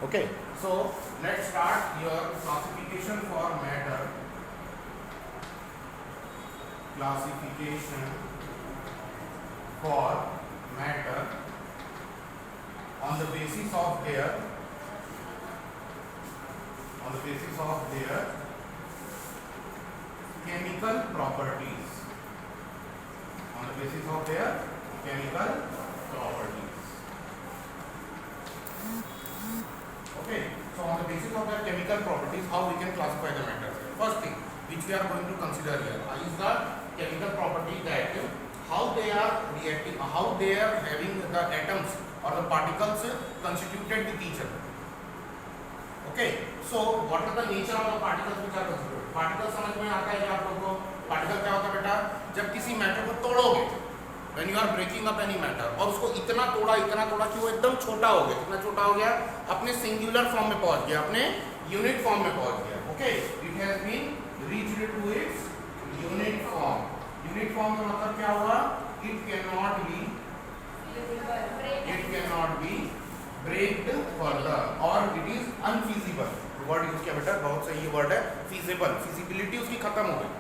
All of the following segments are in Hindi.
Okay, so let's start your classification for matter. Classification for matter on the basis of their chemical properties. On the basis of their chemical properties. Okay, so on the basis of their chemical properties, how we can classify the matter? First thing which we are going to consider here is the chemical property that how they are reacting, how they are having the atoms or the particles constituted with each other. Okay, so what are the nature of the particles which are constituted? Particles समझ में आता है क्या आप लोगों को? पार्टिकल क्या होता है बेटा? जब किसी मैटर को तोड़ोगे, when you are breaking up any matter, और उसको इतना तोड़ा कि वो एकदम छोटा हो गया. कितना छोटा हो गया? अपने सिंगुलर फॉर्म में पहुंच गया, अपने यूनिट फॉर्म में पहुंच गया. Okay, it has been reached to its unit form. Unit form का मतलब क्या हुआ? It can not be breaked further और it is unfeasible. Word use किया बेटा, बहुत सही वर्ड है, फीजिबल. फिजिबिलिटी उसकी खत्म हो गई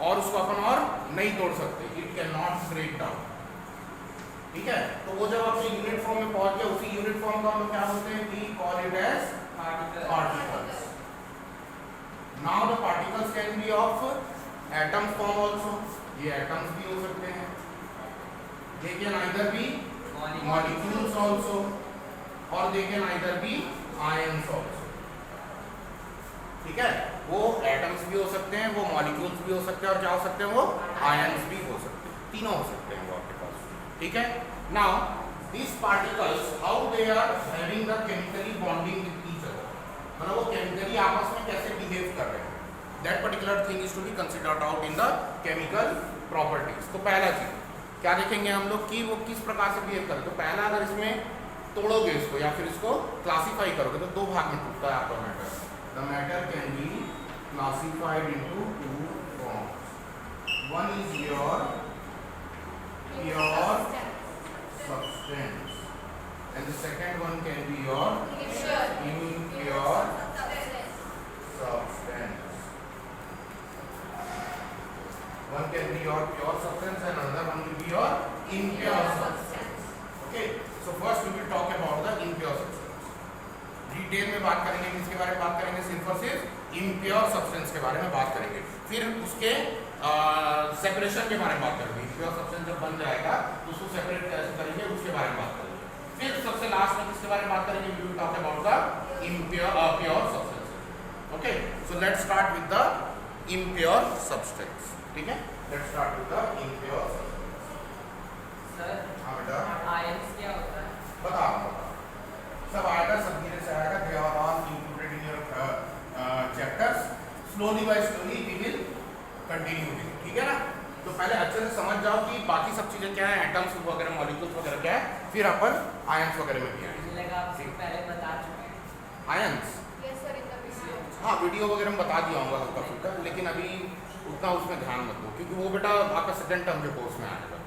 और उसको अपन और नहीं तोड़ सकते. It can not break down. ठीक है, तो वो जब अपने यूनिट फॉर्म में पहुंच गया, उसी यूनिट फॉर्म को हम क्या बोलते हैं? We call it as particles. Now the particles can be of atom form also. ये एटम्स भी हो सकते हैं. They can either be molecules also और they can either be ions also. ठीक है, वो एटम्स भी हो सकते हैं, वो मॉलिक्यूल्स भी हो सकते हैं और क्या हो सकते हैं? वो आयंस भी हो सकते हैं. तीनों हो सकते हैं वो आपके पास. ठीक है, now these particles how they are having the chemically bonding with each other. मतलब वो केमिकली आपस में कैसे बिहेव कर रहे हैं. That particular thing is to be considered out in the chemical properties. तो पहला चीज क्या देखेंगे हम लोग कि वो किस प्रकार से बिहेव कर रहे हैं. तो पहला, अगर इसमें तोड़ोगे इसको या फिर इसको क्लासीफाई करोगे तो दो भाग में टूटता है आपका matter. The matter can be classified into two forms. One is your pure substance, and the second one can be your impure substance. One can be your pure substance, and another one will be your impure substance. Okay, so first we will talk about the impure substance. Detail में बात करेंगे, किसके बारे में बात करेंगे? सिर्फ और सिर्फ इम्प्योर सब्सटेंस के बारे में बात करेंगे. फिर उसके सेपरेशन के बारे में बात करेंगे. इम्प्योर सब्सटेंस जब बन जाएगा तो उसको सेपरेट कैसे करेंगे उसके बारे में बात करेंगे. फिर सबसे लास्ट में किसके बारे में बात करेंगे? We will talk about the pure substance. Okay, so let's start with the impure substance. ठीक है, let's start with the impure substance. Sir, हां बेटा, आयंस क्या होता है? बता सब आएगा, सब धीरे से आएगा. They are all included in your chapters. Slowly by slowly we will continue with. ठीक है ना, तो पहले अच्छे से समझ जाओ कि बाकी सब चीजें क्या है, एटम्स वगैरह, मॉलिक्यूल्स वगैरह क्या है. फिर अपन आयंस वगैरह में भी आएंगे. मुझे लगा आप पहले बता चुके हैं. आयंस हाँ, वीडियो वगैरह में बता दिया होगा हल्का फुल्का, लेकिन अभी उतना उसमें ध्यान मत दो क्योंकि वो बेटा आपका सेकंड टर्म के कोर्स में आएगा.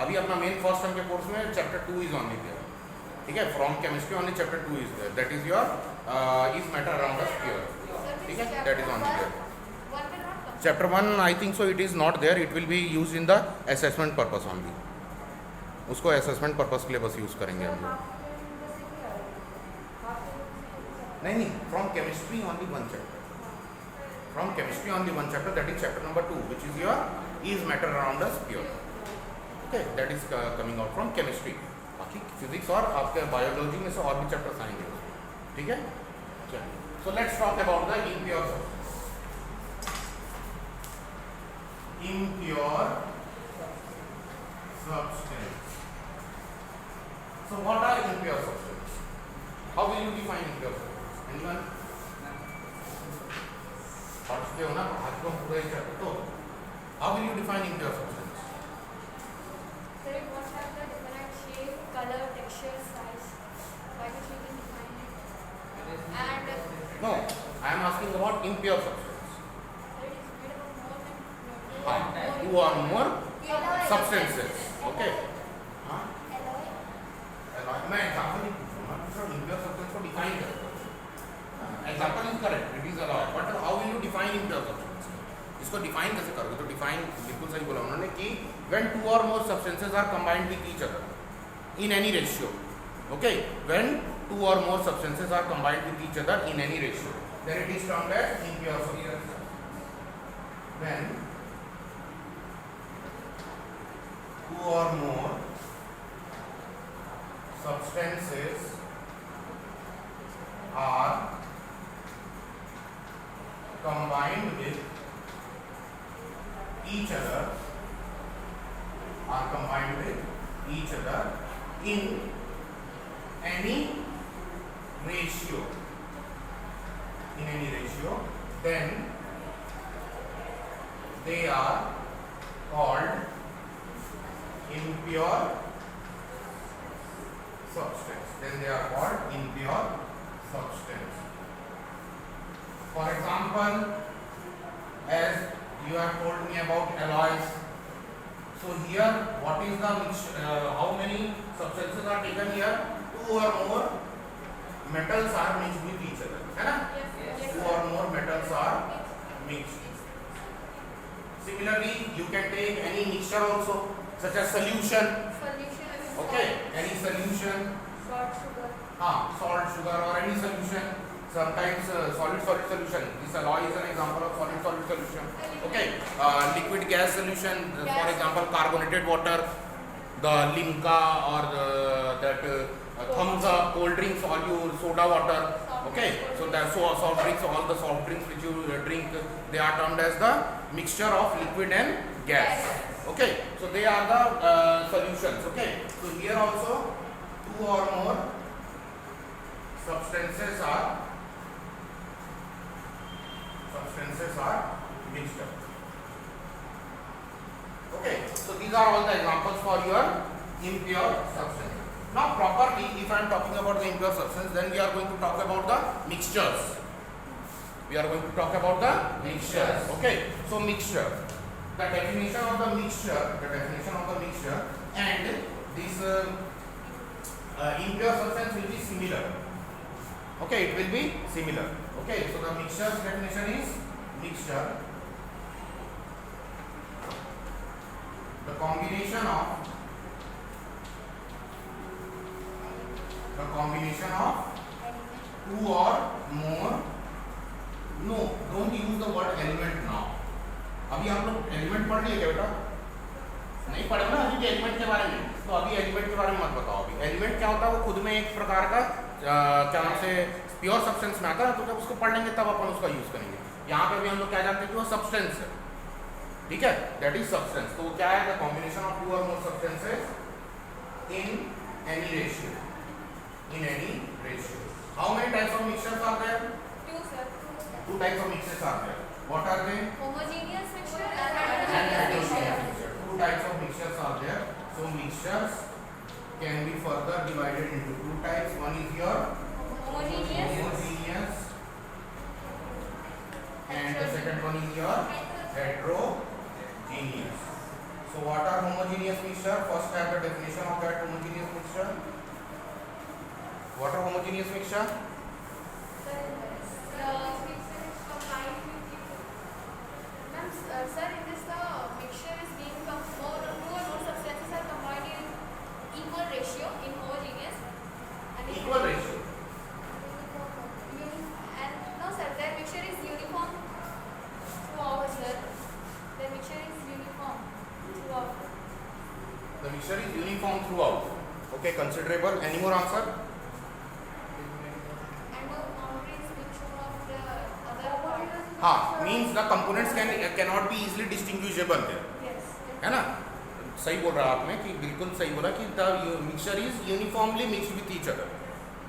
अभी अपना मेन फर्स्ट टर्म के कोर्स में चैप्टर 2 इज ओनली देयर. ठीक है, from chemistry only chapter 2 is there. That is your is matter around the sphere. ठीक है, that is only there. Chapter 1 I think so it is not there. It will be used in the assessment purpose only. उसको असेसमेंट पर्पस के लिए बस यूज करेंगे हम लोग. नहीं, from chemistry only one chapter. From chemistry only one chapter, that is chapter number 2 which is your is matter around the sphere. Okay, that is coming out from chemistry. बाकी फिजिक्स और आपके बायोलॉजी में से और भी चैप्टर्स आएंगे. ठीक है, चलिए. So let's talk about the impure substance. Impure substance. So what are impure substance? How will you define impure substance? Anyone? पढ़ते हो ना, आज को पूरा ही चैप्टर. तो how will you define impure substance? Color, texture, size. By which we can define it. And No, I am asking about impure substance. it is made up of more than हाँ, 2 or more substances. Okay. हाँ, alloy. मैं एग्जाम्पल नहीं पूछ रहा हूँ, impure substance को डिफाइन करता हूँ. इसको डिफाइन कैसे करोगे? तो डिफाइन बिल्कुल सही बोला उन्होंने कि व्हेन टू और more substances are combined with each other in any ratio, okay, when two और more substances are combined with each other in any ratio, then it is termed as impure substance. When two और more substances are combined with each other in any ratio, then they are called impure substance. For example, as you have told me about alloys, so here what is the how many substances are taken here? Two or more metals are mixed with each other, है ना? Two or more metals are mixed. Similarly, you can take any mixture also, such as solution. Okay, any solution, Salt, sugar. salt, sugar, or any solution. Sometimes solid solution. This alloy is an example of solid solution. Okay, liquid gas solution. For example, carbonated water, the Limca or that Thumbs Up, cold drinks, all you soda water. Okay, so that soft drinks, all the soft drinks which you drink, they are termed as the mixture of liquid and gas. Okay, so they are the solutions. Okay, so here also two or more substances are mixed up. Okay, so these are all the examples for your impure substance. Now properly, if I am talking about the impure substance, then we are going to talk about the mixtures. Okay, so mixture. The definition of the mixture and this impure substance will be similar. Okay, it will be similar. Okay, so the mixture's definition is mixture, the combination of two or more. No, don't use the word element now. अभी आप लोग एलिमेंट पढ़ लिए क्या बेटा? नहीं पढ़े ना अभी भी एलिमेंट के बारे में, तो अभी एलिमेंट के बारे में मत बताओ. अभी एलिमेंट क्या होता है वो खुद में एक प्रकार का क्या नाम से प्योर सब्सटेंस में आता है, तो जब उसको पढ़ लेंगे तब अपन उसका यूज करेंगे. यहाँ पे भी हम लोग क्या जानते हैं कि वो सब्सटेंस है, ठीक है, दैट इज सब्सटेंस. तो वो क्या है? द कॉम्बिनेशन ऑफ टू और more substances in any ratio. How many types of mixtures are there? Two types of mixtures are there. What are they? Homogeneous mixture And and heterogeneous mixture. Two types of mixtures are there. So mixtures can be further divided into two types. One is your homogeneous and the second one is your heterogeneous. So what are homogeneous mixture? First have the definition of that homogeneous mixture. What are homogeneous mixture? Sir, in this the mixture is being two or more substances are combined in equal ratio in homogeneous and Equal ratio. And no sir, their mixture is uniform throughout, sir. Their mixture is uniform throughout. The mixture is uniform throughout. Okay, considerable. Any more answer? And no boundaries mixture of the other part. Means the components cannot be easily distinguishable there. Yes. है ना? सही बोल रहा आपने कि बिल्कुल सही बोला कि the mixture is uniformly mixed with each other.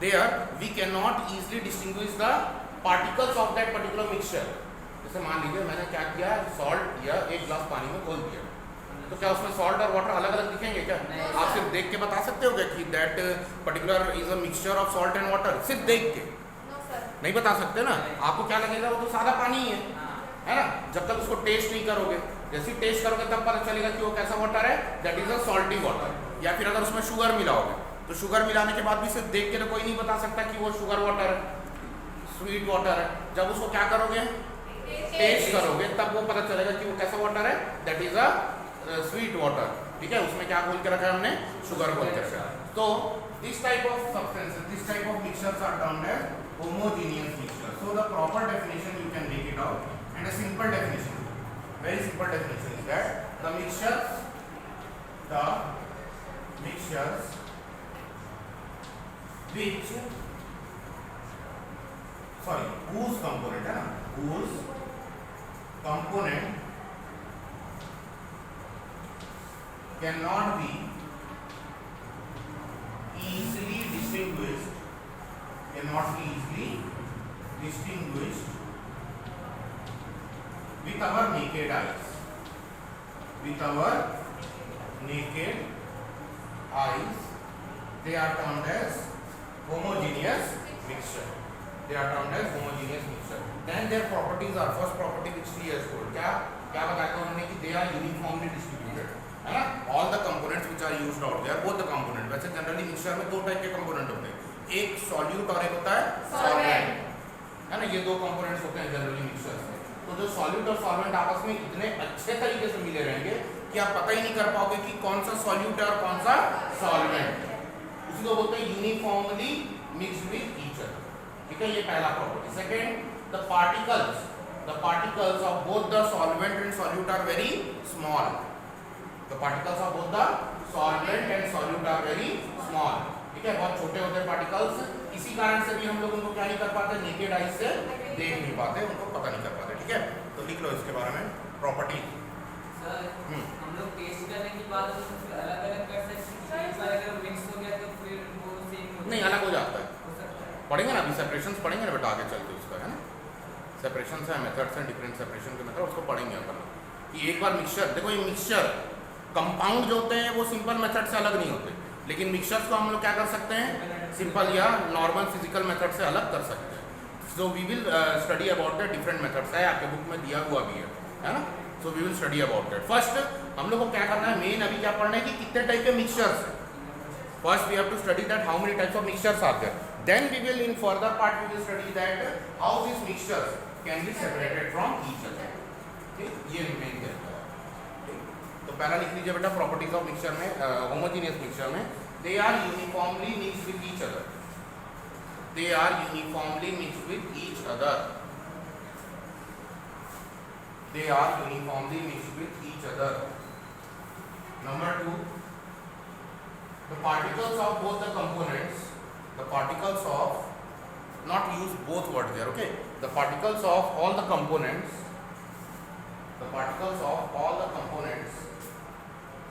There we cannot easily distinguish the particles of that particular mixture. जैसे मान लीजिए मैंने क्या किया, सॉल्ट या एक ग्लास पानी में घोल दिया, तो क्या उसमें सॉल्ट और वाटर अलग अलग दिखेंगे क्या? आप सिर्फ देख के बता सकते हो क्या कि that particular is a mixture of salt and water? सिर्फ देख के No sir. नहीं बता सकते ना. आपको क्या लगेगा? वो तो सादा पानी ही है ना? जब तक उसको टेस्ट नहीं करोगे, जैसे टेस्ट करोगे तब पता चलेगा कि वो कैसा वाटर है, that is a salty water. या फिर अगर उसमें शुगर मिलाओगे तो शुगर मिलाने के बाद भी सिर्फ देख के तो कोई नहीं बता सकता कि वो शुगर वाटर है, स्वीट वाटर है. जब उसको क्या करोगे? टेस्ट करोगे तब वो पता चलेगा कि वो कैसा वाटर है, that is a sweet water. ठीक है, उसमें क्या घोल के रखा है हमने, शुगर घोल के रखा है। तो this type of substances, this type of mixtures are termed as homogeneous mixture. So the proper definition you can make it out, and a simple definition, very simple definition is that the mixtures which whose component है ना, whose component cannot be easily distinguished with our naked eyes, they are termed as homogeneous mixture. Then their properties are, first property which he has told, क्या बताया था उन्होंने कि they are uniformly distributed, है ना, all the components which are used out there, both the component। वैसे जनरली मिक्सचर में दो टाइप के कंपोनेंट होते हैं, एक सॉल्यूट और एक होता है सॉल्वेंट, है ना, ये दो कंपोनेंट्स होते हैं जनरली मिक्सचर्स में। तो जो सॉल्यूट और सॉल्वेंट आपस में इतने अच्छे तरीके से मिले रहेंगे कि आप पता ही नहीं कर पाओगे कि कौन सा सॉल्यूट है और कौन सा सॉल्वेंट, उसी को बोलते हैं uniformly mixed with each other. ठीक है, ये पहला property. Second, the particles of both the solvent and solute are very small. The particles of both the solvent and solute are very small. ठीक है, बहुत छोटे होते हैं पार्टिकल्स, इसी कारण से भी हम लोग उनको क्या नहीं कर पाते, नेकेड आईज से देख नहीं पाते, उनको पता नहीं कर पाते। ठीक है, तो लिख लो इसके बारे में प्रॉपर्टी। सर हम लोग टेस्ट करने के बाद उसको अलग-अलग कर सकते हैं, एक बार अगर मिक्स हो गया तो फिर वो सेम नहीं, अलग हो जाता है, हो सकता है। पढ़ेंगे ना अभी, सेपरेशंस पढ़ेंगे ना बेटा आगे चलते उसका, है ना, सेपरेशंस है, मेथड्स हैं, डिफरेंट सेपरेशन के मेथड, उसको पढ़ेंगे अपन कि एक बार मिक्सचर, देखो ये मिक्सचर कंपाउंड जो होते हैं वो सिंपल मेथड से अलग नहीं होते, लेकिन मिक्सचर्स को हम लोग क्या कर सकते हैं, सिंपल या नॉर्मल फिजिकल मेथड से अलग कर सकते हैं। So we will study about the different methods, है आपके बुक में दिया हुआ भी है ना। So we will study about that. First हम लोग को क्या करना है, मेन अभी क्या पढ़ना है कि कितने टाइप के मिक्सचर्स हैं। First we have to study that how many types of mixtures are there, then we will in further part we will study that how this mixtures can be separated from each other. ठीक, ये मेन है। तो पहला लिख लीजिए बेटा प्रॉपर्टीज ऑफ मिक्सचर में, होमोजेनियस मिक्सचर में, they are uniformly mixed with each other. They are uniformly mixed with each other. They are uniformly mixed with each other. Number 2, the particles of both the components, the particles of, not use both words there, okay, the particles of all the components, the particles of all the components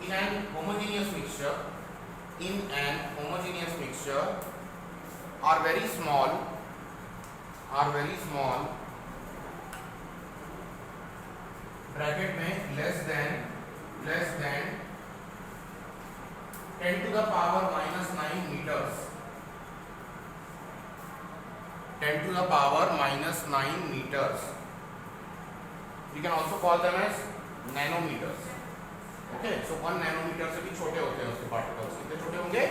in an homogeneous mixture are very small, bracket में less than 10 to the power minus 9 meters, 10 to the power minus 9 meters. We can also call them as nanometers. Okay, so 1 nanometer से भी छोटे होते हैं उसके पार्टिकल्स, कितने छोटे होंगे,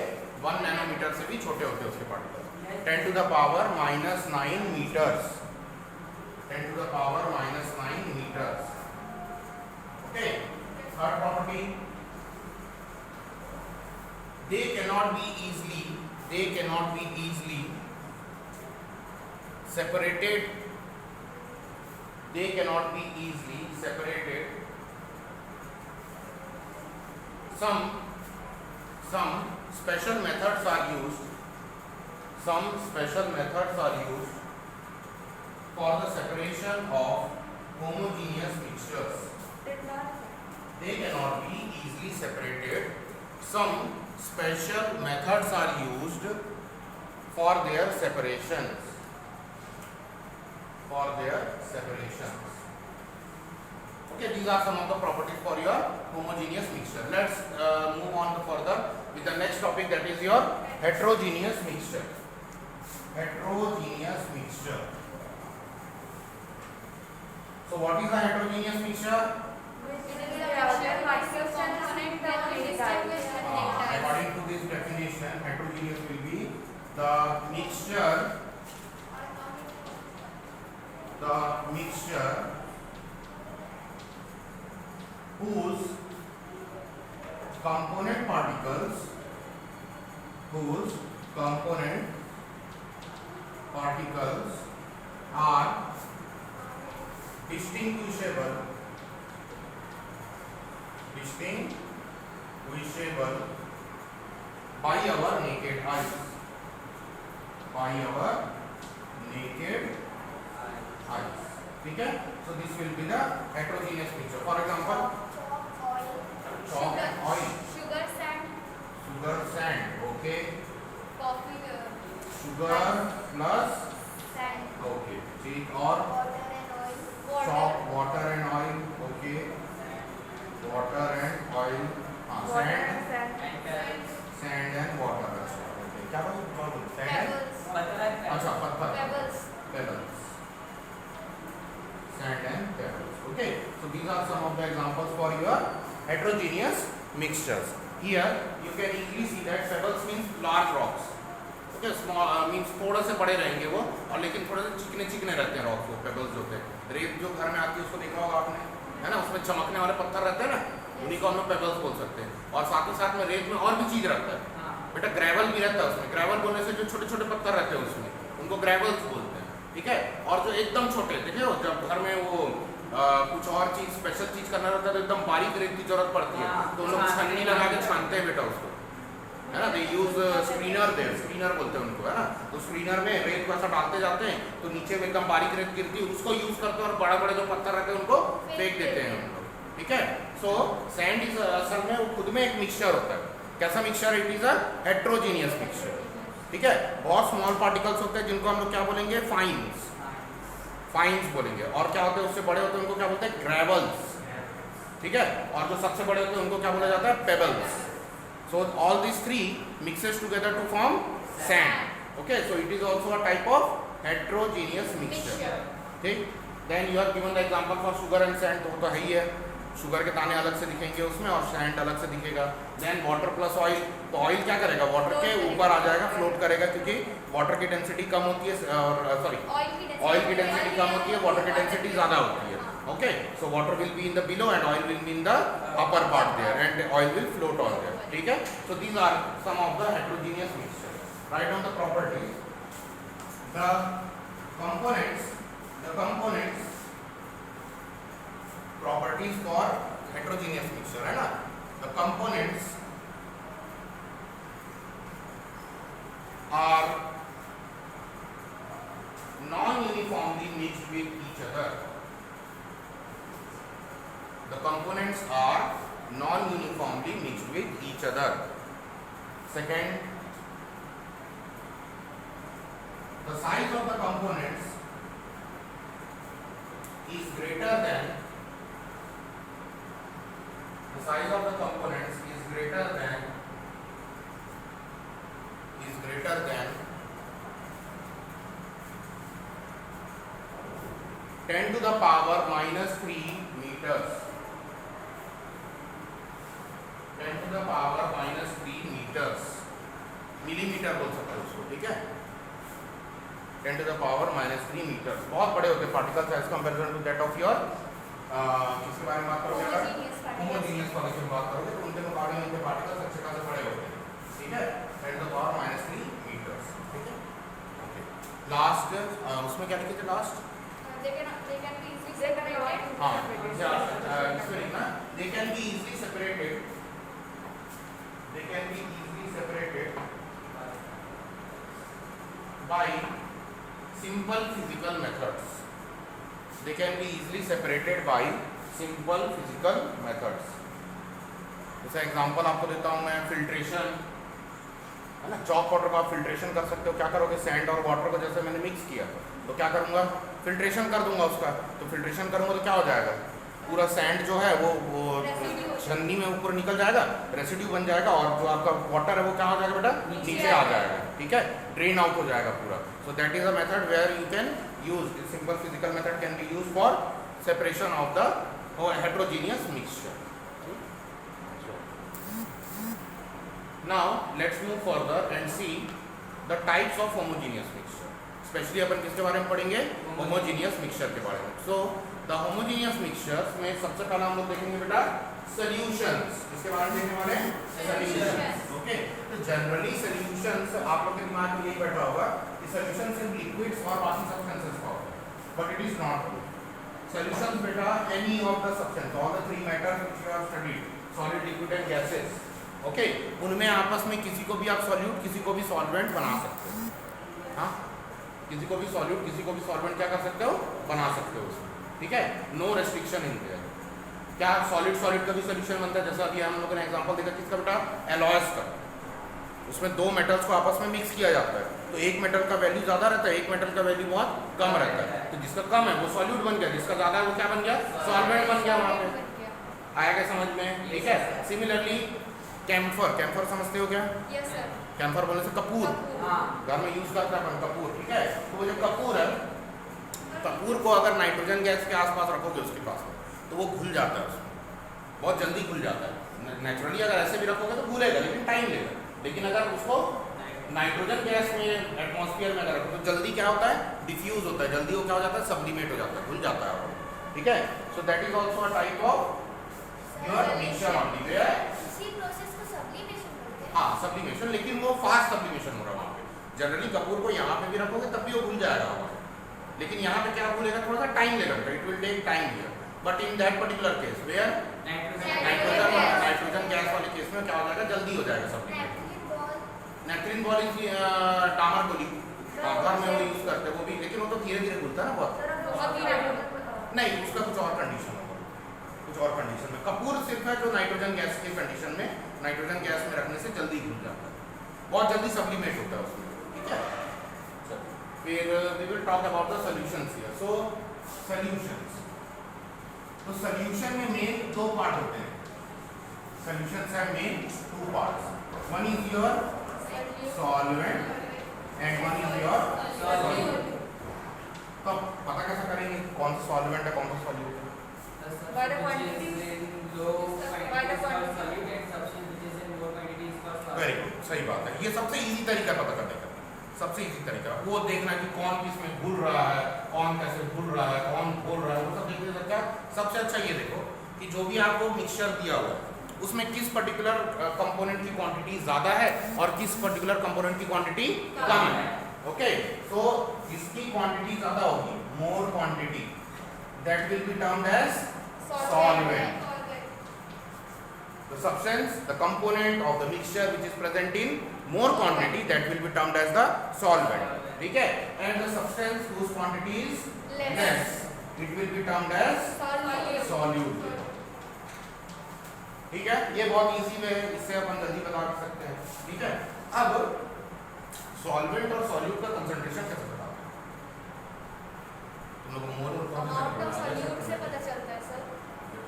1 नैनोमीटर से भी छोटे होते हैं उसके particles, 10 to the power minus 9 meters, 10 to the power minus 9 meters. Okay, third property, they cannot be easily separated, some special methods are used for the separation of homogeneous mixtures. They cannot be easily separated. Some special methods are used for their separations. Okay, these are some of the properties for your homogeneous mixture. Let's move on further with the next topic, that is your heterogeneous mixture. So what is a heterogeneous mixture? According to this definition, heterogeneous will be the mixture mixture whose component particles are distinguishable by our naked eyes. ठीक है? So this will be the heterogeneous mixture. For example, chalk and oil, sugar, sand, okay, coffee, sugar plus sand, okay, ठीक, और water and oil, chalk, water and oil, okay, water and oil, sand and water. अच्छा, okay, क्या बोल sand and अच्छा पत्थर, pebbles, sand and pebbles. Okay, so these are some of the examples for your heterogeneous mixtures. Here you can easily see that pebbles means large rocks. Okay, small means थोड़े से बड़े रहेंगे वो, और लेकिन थोड़े से चिकने रहते हैं रॉक्स, वो पेबल्स होते हैं. रेत जो घर में आती है उसको देखा होगा आपने, है ना, उसमें चमकने वाले पत्थर रहते हैं ना, उन्हीं को हम लोग पेबल्स बोल सकते हैं. और साथ ही साथ में रेत में और भी चीज रहता है बेटा, ग्रेवल भी रहता है उसमें. ग्रेवल बोलने से जो छोटे छोटे पत्थर रहते हैं उसमें, उनको ग्रेवल्स बोलते हैं. ठीक है, और जो एकदम छोटे, देखिए जब घर में वो कुछ और चीज स्पेशल चीज करना रहता है तो एकदम बारीक रेत की जरूरत पड़ती है, तो उन लोग छन्नी लगा के छानते हैं बेटा उसको, है ना. दे यूज स्क्रीनर, स्क्रीनर बोलते हैं उनको, है ना. तो स्क्रीनर में रेत को ऐसा डालते जाते हैं तो नीचे में एकदम बारीक रेत गिरती है, उसको यूज करते हैं और बड़े बड़े जो पत्थर रहते हैं उनको फेंक देते हैं हम लोग. ठीक है, सो सैंड इज असल में वो खुद में एक मिक्सचर होता है. कैसा mixture? It is a heterogeneous mixture. ठीक है, बहुत स्मॉल पार्टिकल्स होते हैं जिनको हम लोग क्या बोलेंगे? फाइन्स बोलेंगे. और क्या होते हैं उससे बड़े होते हैं उनको क्या बोलते हैं? ग्रेवल्स. ठीक है, और जो सबसे बड़े होते हैं उनको क्या बोला जाता है? Pebbles. So all these three mixes together to form sand. Okay, so it is also a type of heterogeneous mixture. ठीक, then you are given the example for sugar and sand, तो है ही है. शुगर के दाने अलग से दिखेंगे उसमें और सैंड अलग से दिखेगा. देन वाटर प्लस ऑयल, तो ऑयल क्या करेगा? वाटर के ऊपर आ जाएगा, फ्लोट करेगा, क्योंकि वाटर की डेंसिटी कम होती है, और सॉरी ऑयल की डेंसिटी कम होती है, वाटर की डेंसिटी ज़्यादा होती है. Okay, so water will be in the below and oil will be in the upper part there, and oil will float on there. ठीक है, so these are some of the heterogeneous mixture. Write down the properties. The components properties for heterogeneous mixture, है ना. The components are non-uniformly mixed with each other. The components are non-uniformly mixed with each other. Second, the size of the components is greater than 10 to the power minus 3 meters. 10 to the power minus 3 meters. Millimetre बोल सकते हो उसको. ठीक है, 10 to the power minus 3 meters. बहुत बड़े होते हैं particles as comparison to that of your, किसके बारे में बात करोगे? अगर होमोजीनियस पार्टिकल की बात करोगे तो उनके मुकाबले उनके पार्टिकल्स अच्छे खासे बड़े होते हैं. ठीक है, 10 to the power minus 3 meters. ठीक है, ओके. लास्ट उसमें क्या लिखे थे? Last they can be easily separated. हाँ, इसमें लिखना they can be easily separated by simple physical methods. They can be easily separated by simple physical methods. जैसा एग्जांपल आपको देता हूँ मैं, फिल्ट्रेशन, है ना. चॉक वाटर का फिल्ट्रेशन कर सकते हो. क्या करोगे? सैंड और वाटर को जैसे मैंने मिक्स किया तो क्या करूँगा? फिल्ट्रेशन कर दूंगा उसका. तो फिल्ट्रेशन करूँगा तो क्या हो जाएगा? पूरा सैंड जो है वो छन्नी में ऊपर निकल जाएगा, रेसिड्यू बन जाएगा, और जो आपका वाटर है वो क्या हो जाएगा बेटा? नीचे आ जाएगा. ठीक है, ड्रेन आउट हो जाएगा पूरा. So that is a method where you can use this simple physical method can be use for separation of the heterogeneous mixture. Now let's move further and see the types of homogeneous mixture. Specially अपन किसके बारे में पढ़ेंगे, होमोजीनियस मिक्सचर के बारे में। सो द होमोजीनियस मिक्सचर्स में सबसे पहला हम लोग देखेंगे बेटा सॉल्यूशंस, इसके बारे में देखने वाले हैं सॉल्यूशंस। ओके, तो जनरली सॉल्यूशंस आप लोग के दिमाग में यही बैठा होगा कि सॉल्यूशंस इन लिक्विड्स और बाकी सब्सटेंसेस का होता है, but it is not true. Solutions बेटा any of the substance, all the three matters which you have studied, solid, liquid and gases, okay, उनमें आपस में किसी को भी आप सॉल्यूट किसी को भी सॉल्वेंट बना सकते हो। हाँ, किसी को भी सॉल्यूट किसी को भी सॉल्वेंट क्या कर सकते हो, बना सकते हो उसमें, ठीक है, नो रेस्ट्रिक्शन इन देयर। क्या सॉलिड सॉलिड का भी सोल्यूशन बनता है, जैसा अभी हम लोगों ने एग्जांपल देखा किसका बेटा, एलॉयस का, उसमें दो मेटल्स को आपस में मिक्स किया जाता है, तो एक मेटल का वैल्यू ज़्यादा रहता है, एक मेटल का वैल्यू बहुत कम रहता है, तो जिसका कम है वो सॉल्यूट बन गया, जिसका ज़्यादा है वो क्या बन गया, सॉल्वेंट बन गया। वहाँ पे आएगा समझ में, ठीक है। सिमिलरली कैम्फर, कैम्फर समझते हो क्या? Yes sir. कैम्फर बोलने से कपूर, हाँ घर में यूज करते हैं अपन कपूर, ठीक है। तो वो जो कपूर है, कपूर को अगर नाइट्रोजन गैस के आसपास रखोगे उसके पास में, तो वो घुल जाता है, उसमें बहुत जल्दी घुल जाता है। नेचुरली अगर ऐसे भी रखोगे तो घुलेगा, लेकिन टाइम लेगा, लेकिन अगर उसको नाइट्रोजन गैस में एटमॉस्फेयर में अगर रखो तो जल्दी क्या होता है, डिफ्यूज होता है, जल्दी वो क्या हो जाता है, सब्लिमेट हो जाता है, घुल जाता है, ठीक है। So that is also a type of your mixture on the way. इसी प्रोसेस को सब्लिमेशन बोलते हैं। हाँ सब्लिमेशन, लेकिन वो फास्ट सब्लिमेशन हो रहा है वहाँ पे। जनरली कपूर को यहाँ पे भी रखोगे तब भी वो घुल जाएगा वहाँ पे, लेकिन यहाँ पे क्या घुलेगा, थोड़ा सा टाइम लेगा, it will take time here. But in that particular case where nitrogen gas वाले केस में क्या हो जाएगा, जल्दी हो जाएगा सब्लिमेट। नेथ्रीन बॉल इज टामर गोली, घर में वो यूज करते हैं वो भी, लेकिन वो तो धीरे धीरे घुलता है ना बहुत। नहीं, उसका कुछ और कंडीशन होगा, कुछ और कंडीशन में। कपूर सिर्फ है जो नाइट्रोजन गैस के कंडीशन में, नाइट्रोजन गैस में रखने से जल्दी घुल जाता है, बहुत जल्दी सब्लिमेट होता है उसमें, ठीक है। फिर we will talk about the solutions here. So solutions, तो सॉल्यूशन में मेन दो पार्ट होते हैं, solutions have main two parts, one is your solvent and one is your solute. तो पता कैसे करेंगे कौन सा सॉल्वेंट है कौन सा सॉल्यूट है? by the quantity low quantity is for solute and substance which is in low quantity is for solid। Very good, सही बात है, ये सबसे इजी तरीका पता करने का, सबसे इजी तरीका वो देखना कि कौन किस में घुल रहा है, कौन कैसे घुल रहा है, कौन घोल रहा है, वो सब देखने का सबसे अच्छा ये देखो कि जो भी आपको मिक्सचर दिया हुआ है उसमें किस पर्टिकुलर कंपोनेंट की क्वांटिटी ज़्यादा है और किस पर्टिकुलर कंपोनेंट की क्वांटिटी कम है। ओके, तो जिसकी क्वांटिटी ज़्यादा होगी, more quantity, that will be termed as solvent. The substance, the component of the mixture which is present in more quantity, that will be termed as the solvent. ठीक है, and the substance whose quantity is less, it will be termed as solute. ठीक है, ये बहुत इजी वे है, इससे अपन जल्दी बता सकते हैं, ठीक है। अब सॉल्वेंट और सॉल्यूट का कंसंट्रेशन कैसे बताते हैं? तुम लोग मोल और सॉल्यूट से पता चलता है सर।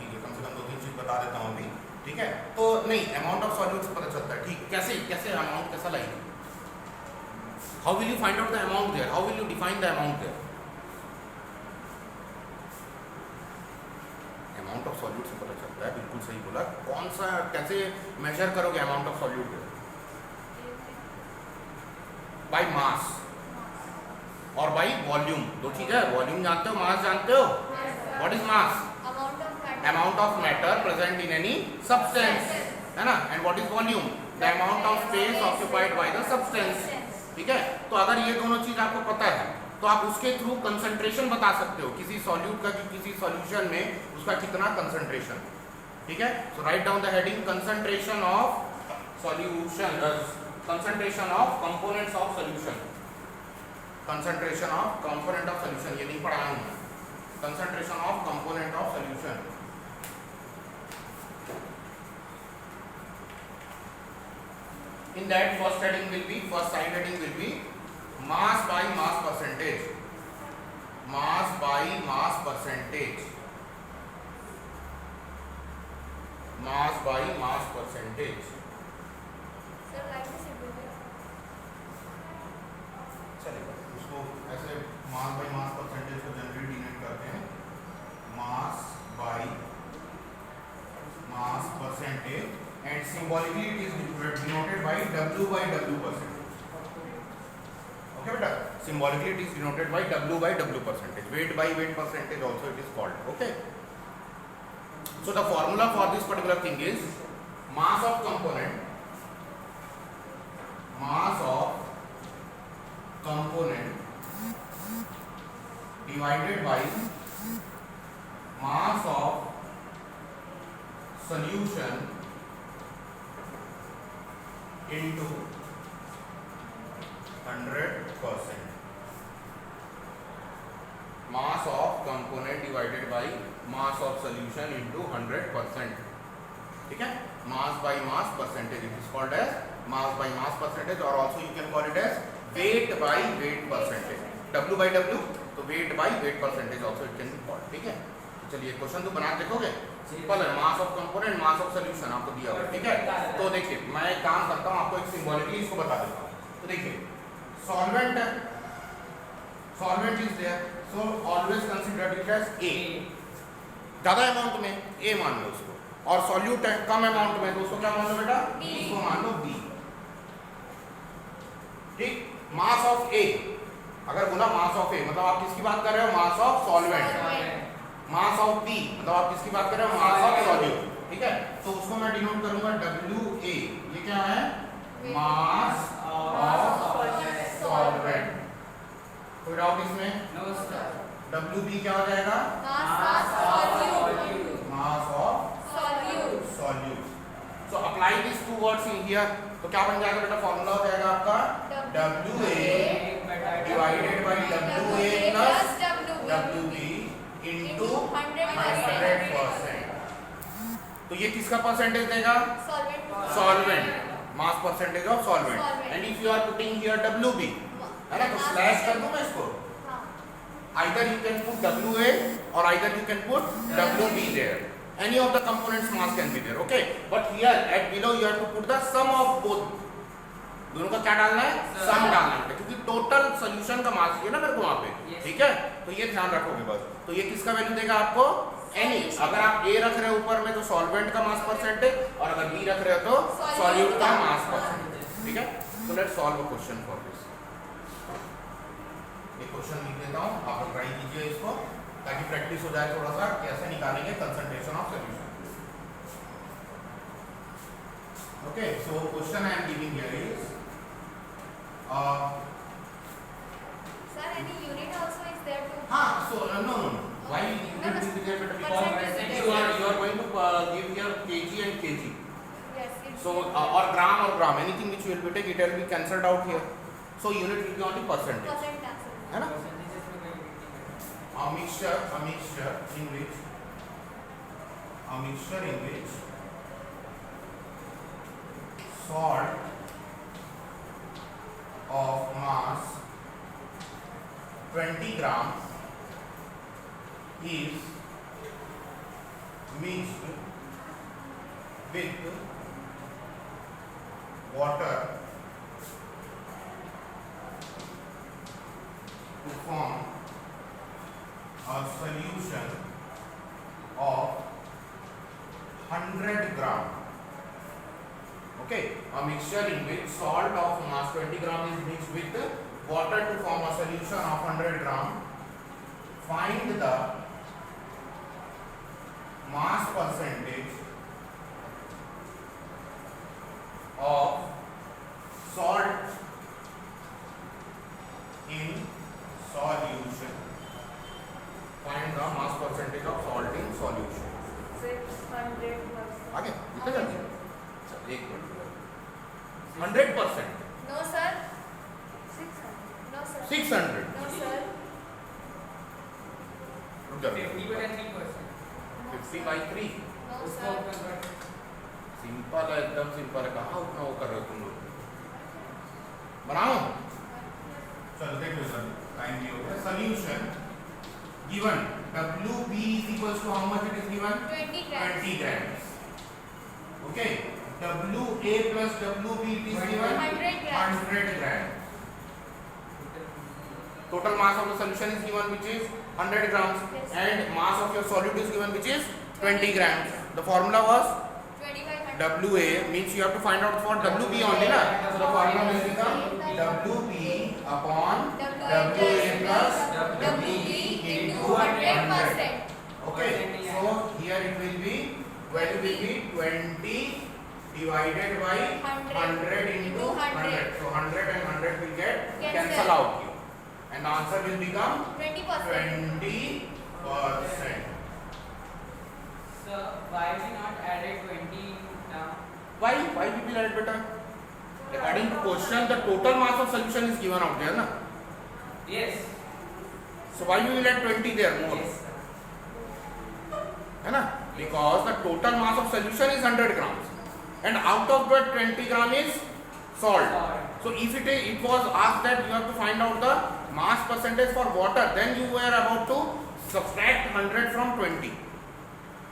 ठीक है, कम से कम दो तीन चीज बता देता हूँ अभी, ठीक है। तो नहीं, अमाउंट ऑफ सॉल्यूट से पता चलता है, ठीक, कैसे कैसे अमाउंट कैसा लाएंगे, how will you find out the amount there, how will you define the amount there? Amount of solute से पता चलता है, बिल्कुल सही बोला। कौन सा कैसे मेजर करोगे amount of solute? By mass और बाय वॉल्यूम, दो चीज है, वॉल्यूम जानते हो, मास जानते हो? What is mass? Amount of matter present in any substance, है ना, and what is volume? The amount of space occupied by the substance, ठीक है। तो अगर ये दोनों चीज आपको पता है तो आप उसके थ्रू कंसंट्रेशन बता सकते हो किसी सॉल्यूट का कि किसी सॉल्यूशन में उसका कितना कंसंट्रेशन, ठीक है। So write down the heading, concentration of solution, concentration of components of solution, concentration of component of solution, ये नहीं पढ़ाया हूँ, concentration of component of solution. In that first heading will be, first side heading will be mass by mass percentage, mass by mass percentage, mass by mass percentage। Sir like से बोलिए। चलेगा, उसको ऐसे mass by mass percentage को जनरली डिनोट करते हैं mass by mass percentage, and symbolically it is denoted by W by W percentage। Okay बेटा, symbolically it is denoted by W by W percentage. Weight by weight percentage also it is called. Okay. So the formula for this particular thing is mass of component divided by mass of solution into 100%. Mass of component divided by mass of solution into 100%. ठीक है, mass by mass percentage it is called as mass by mass percentage, or also you can call it as weight by weight percentage. W by W, तो weight by weight percentage also it can be called. ठीक है, चलिए क्वेश्चन तो बना देखोगे, सिंपल है, mass of component mass of solution आपको दिया हुआ है. ठीक है, तो देखिए मैं एक काम करता हूँ, आपको एक सिंबॉलिकली इसको बता देता हूँ. तो देखिए solvent is there, so always consider it as A. ज्यादा अमाउंट में A मान लो उसको, और सॉल्यूट है कम अमाउंट में तो उसको क्या मान लो बेटा, उसको मान लो B. ठीक, मास ऑफ A, अगर बोला मास ऑफ A मतलब आप किसकी बात कर रहे हो, मास of solvent. Mass of B मतलब आप किसकी बात कर रहे हो, मास ऑफ सॉल्यूट. ठीक है, तो उसको मैं डिनोट करूंगा WA. ये क्या है, मास ऑफ सॉल्वेंट. कोई डाउट इसमें? No sir. WB क्या हो जाएगा, mass of solute. Mass of solute. So apply this towards in here, तो क्या बन जाएगा बेटा, फॉर्मूला हो जाएगा आपका WA divided by WA plus WB into 100%. तो ये किसका परसेंटेज देगा, solvent, mass percentage of solvent. And if you are putting here WB, है ना, तो स्लैश कर दूं मैं इसको. Either you can put WA or either you can put WB there. Any of the components mass can be there. Okay, but here at below you have to put the sum of both. दोनों का क्या डालना है, सम डालना है, क्योंकि टोटल सॉल्यूशन का मास है ना मेरे को वहां पे. ठीक है, तो ये ध्यान रखोगे बस. तो ये किसका वैल्यू देगा आपको, एनी. अगर आप A रख रहे हो ऊपर में तो सॉल्वेंट का मास परसेंटेज, और अगर B रख रहे हो तो सॉल्यूट का मास परसेंटेज. ठीक है, तो let's solve a question for this. एक क्वेश्चन लिख देता हूँ, आप लोग ट्राई कीजिए इसको, ताकि प्रैक्टिस हो जाए थोड़ा सा कैसे निकालेंगे concentration of solution. Okay, so question I am giving here is Sir, any unit also is there to? हाँ, so no. Why unit will be there, because you are going to give here kg and kg. Yes. So or gram, anything which you will be take, it will be cancelled out here. So unit will be only percentage. Percent answer. है ना? A mixture in which salt of mass 20 grams is mixed with water to form a solution of 100 gram. Okay, a mixture in which salt of mass 20 gram is mixed with water to form a solution of 100 gram. Find the mass percentage of salt in solution. Find the mass percentage of salt in solution. 600%. आगे कितने जल्दी, एक minute. 100%, No sir. 600. No sir. 600. No sir. रुक जाओ. 50/3%. 50 by 3. No उसको sir. convert. सिंपल है, एकदम सिंपल है. कहाँ उतना वो कर रहे हो तुम लोग, बनाओ. चलो देख लो सर, टाइम भी हो गया. Solution given WB is equals to how much it is given, 20 grams. 20 grams. Okay, WA plus WB it is given 100 grams. 100 grams. Total mass of the solution is given which is 100 grams. Yes. And mass of your solute is given which is 20 grams. The formula was 2500. WA, means you have to find out for WB only na. So the formula will become WB upon WA plus WB into 100%. 100%. Okay, so here it will be value will be 20 divided by 100 into 100. So 100 and 100 will get cancel out here, and the answer will become 20%. 20%. So why we not added 20 now? Why we will add beta? According to question, the total mass of solution is given out there, na? Yes. So why we will add 20 there more? Yes. है ना? Because the total mass of solution is 100 grams, and out of that 20 gram is salt. So if it was asked that you have to find out the mass percentage for water, then you were about to subtract 100 from 20.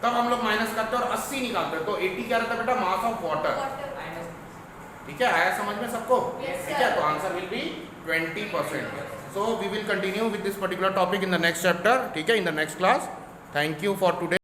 तब हम लोग माइनस करते और 80 निकालते हैं, तो 80 क्या रहता है बेटा? Mass of water. Minus. ठीक है, आया समझ में सबको? Yes, ठीक sir. है, तो answer will be 20%. So we will continue with this particular topic in the next chapter. ठीक है, in the next class. Thank you for today.